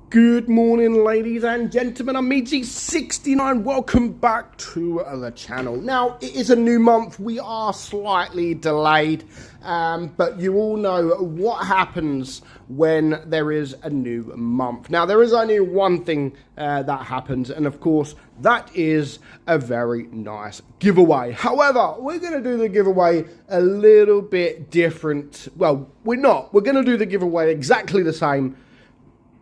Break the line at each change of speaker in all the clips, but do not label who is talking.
Good morning, ladies and gentlemen. I'm meadsy69. Welcome back to the channel. Now, it is a new month. We are slightly delayed, but you all know what happens when there is a new month. Now, there is only one thing that happens, and of course, that is a very nice giveaway. However, we're going to do the giveaway a little bit different. Well, we're not. We're going to do the giveaway exactly the same,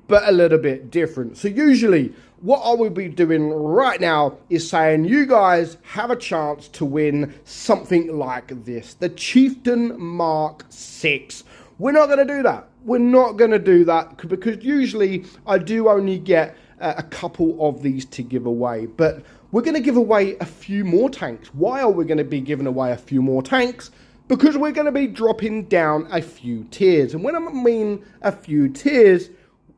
but a little bit different. So usually what I will be doing right now is saying you guys have a chance to win something like this, the Chieftain Mark 6. We're not going to do that. We're not going to do that because usually I do only get a couple of these to give away, but we're going to give away a few more tanks. Why are we going to be giving away a few more tanks? Because we're going to be dropping down a few tiers. And when I mean a few tiers,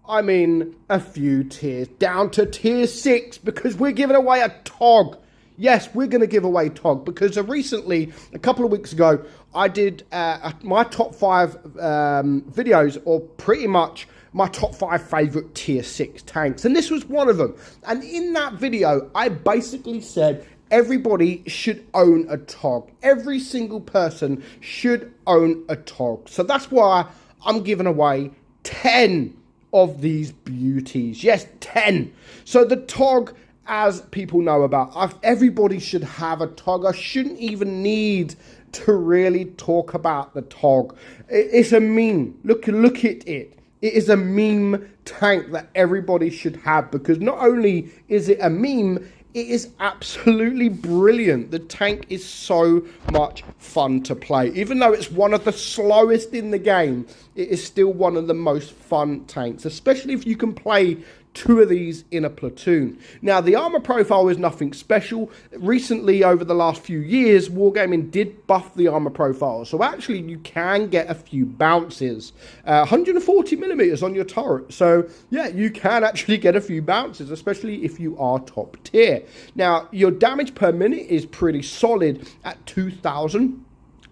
I mean a few tiers down to tier 6 because we're giving away a Tog. Yes, we're going to give away Tog because recently, a couple of weeks ago, I did my top 5 videos, or pretty much my top 5 favorite tier 6 tanks. And this was one of them. And in that video, I basically said everybody should own a Tog. Every single person should own a Tog. So that's why I'm giving away 10 of these beauties. Yes, 10. So the Tog, as people know about, everybody should have a Tog. I shouldn't even need to really talk about the Tog. It's a meme. Look at it. It is a meme tank that everybody should have, because not only is it a meme, it is absolutely brilliant. The tank is so much fun to play. Even though it's one of the slowest in the game, it is still one of the most fun tanks, especially if you can play 2 of these in a platoon. Now, the armor profile is nothing special. Recently, over the last few years, Wargaming did buff the armor profile. So actually, you can get a few bounces. 140 millimeters on your turret. So yeah, you can actually get a few bounces, especially if you are top tier. Now, your damage per minute is pretty solid at 2,000.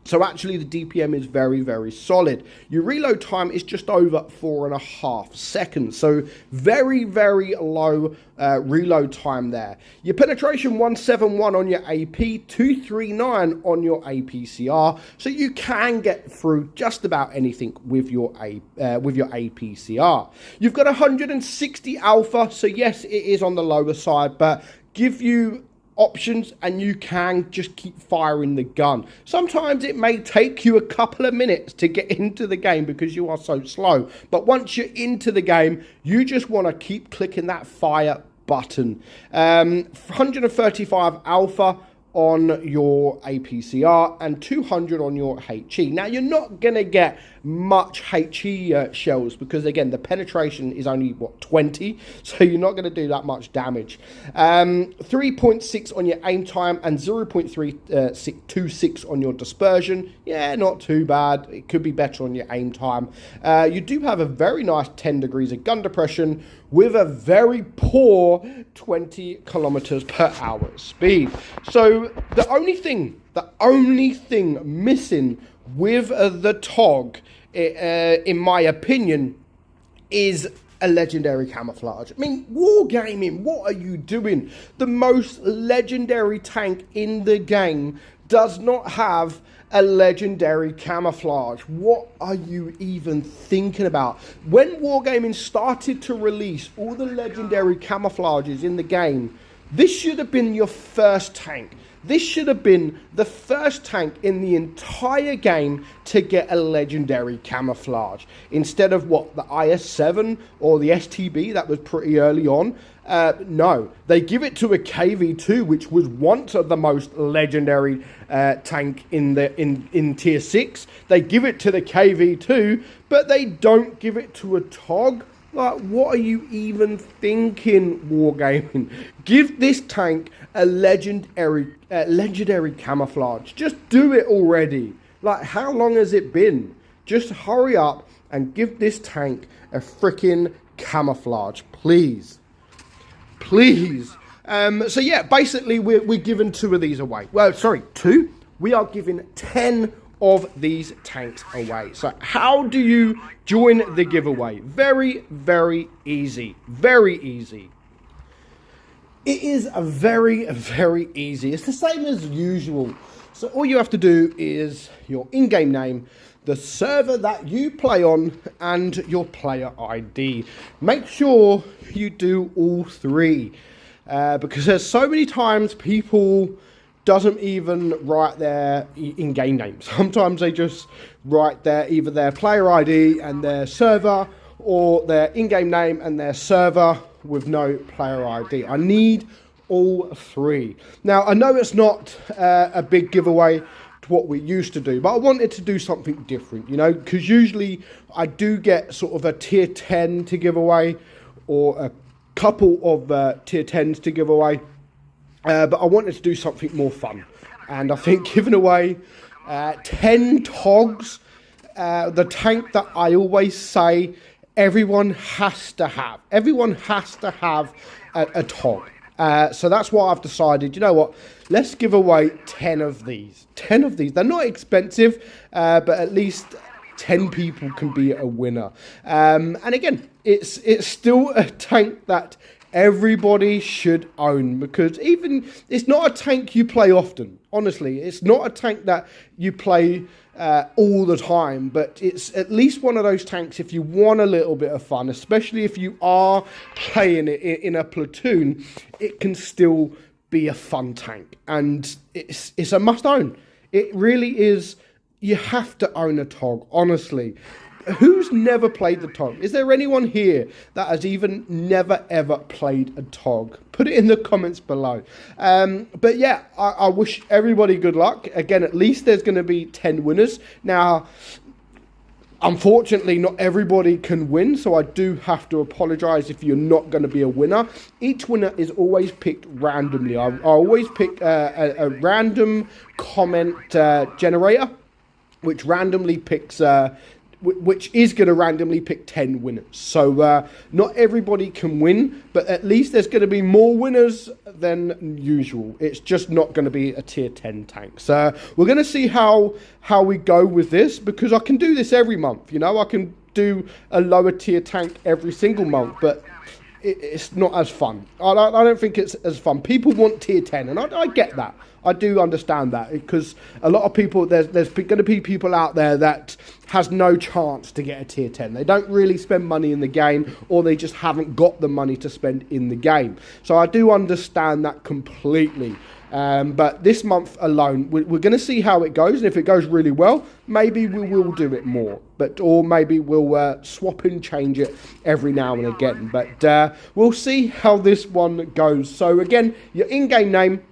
So actually the DPM is very, very solid. Your reload time is just over 4.5 seconds. So very, very low reload time there. Your penetration 171 on your AP, 239 on your APCR. So you can get through just about anything with your APCR. You've got 160 alpha. So yes, it is on the lower side, but give you options and you can just keep firing the gun. Sometimes it may take you a couple of minutes to get into the game because you are so slow, but once you're into the game, you just want to keep clicking that fire button. 135 alpha on your APCR and 200 on your HE. Now, you're not going to get much HE shells because, again, the penetration is only, 20? So you're not going to do that much damage. 3.6 on your aim time and 0.326 on your dispersion. Yeah, not too bad. It could be better on your aim time. You do have a very nice 10 degrees of gun depression with a very poor 20 kilometers per hour speed. So the only thing missing with the Tog, in my opinion, is a legendary camouflage. I mean, Wargaming, what are you doing? The most legendary tank in the game does not have a legendary camouflage. What are you even thinking about? When Wargaming started to release all the legendary camouflages in the game, this should have been your first tank. This should have been the first tank in the entire game to get a legendary camouflage. Instead of the IS-7 or the STB that was pretty early on. No, they give it to a KV-2, which was once of the most legendary tank in tier 6. They give it to the KV-2, but they don't give it to a Tog. Like, what are you even thinking, Wargaming? Give this tank a legendary camouflage. Just do it already. Like, how long has it been? Just hurry up and give this tank a freaking camouflage, please. Please. So yeah, basically we're giving 2 of these away. Well, sorry, 2. We are giving 10 of these tanks away. So how do you join the giveaway? Very, very easy. Very easy. It is a very, very easy. It's the same as usual. So all you have to do is your in-game name, the server that you play on, and your player ID. Make sure you do all three, because there's so many times people doesn't even write their in-game name. Sometimes they just write either their player ID and their server, or their in-game name and their server with no player ID. I need all three. Now, I know it's not a big giveaway to what we used to do, but I wanted to do something different, you know, because usually I do get sort of a tier 10 to give away, or a couple of tier 10s to give away. But I wanted to do something more fun, and I think giving away 10 Togs, the tank that I always say everyone has to have. Everyone has to have a Tog. So that's why I've decided, you know what, let's give away 10 of these. 10 of these. They're not expensive, but at least 10 people can be a winner. And again, it's still a tank that everybody should own, because even it's not a tank you play often. Honestly, it's not a tank that you play all the time, but it's at least one of those tanks if you want a little bit of fun, especially if you are playing it in a platoon. It can still be a fun tank, and it's a must own. It really is. You have to own a Tog, honestly. Who's never played the Tog? Is there anyone here that has even never ever played a Tog? Put it in the comments below. But yeah, I wish everybody good luck. Again, at least there's going to be 10 winners. Now, unfortunately, not everybody can win, so I do have to apologise if you're not going to be a winner. Each winner is always picked randomly. I always pick a random comment generator, which randomly picks... which is going to randomly pick 10 winners. So not everybody can win, but at least there's going to be more winners than usual. It's just not going to be a tier 10 tank. So we're going to see how we go with this, because I can do this every month. You know, I can do a lower tier tank every single month, but it's not as fun. I don't think it's as fun. People want tier 10, and I get that. I do understand that, because a lot of people, there's going to be people out there that has no chance to get a tier 10. They don't really spend money in the game, or they just haven't got the money to spend in the game. So I do understand that completely. But this month alone, we're going to see how it goes. And if it goes really well, maybe we will do it more. Or maybe we'll swap and change it every now and again. But we'll see how this one goes. So again, your in-game name,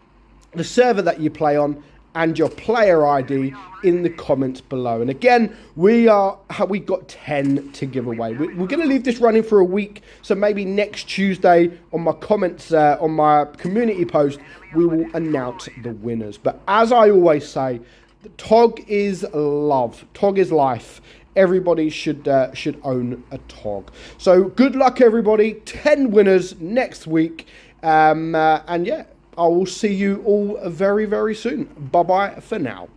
the server that you play on, and your player ID in the comments below. And again, we got 10 to give away. We're going to leave this running for a week, so maybe next Tuesday on my comments, on my community post, we will announce the winners. But as I always say, the Tog is love. Tog is life. Everybody should own a Tog. So good luck, everybody. 10 winners next week. And yeah, I will see you all very, very soon. Bye-bye for now.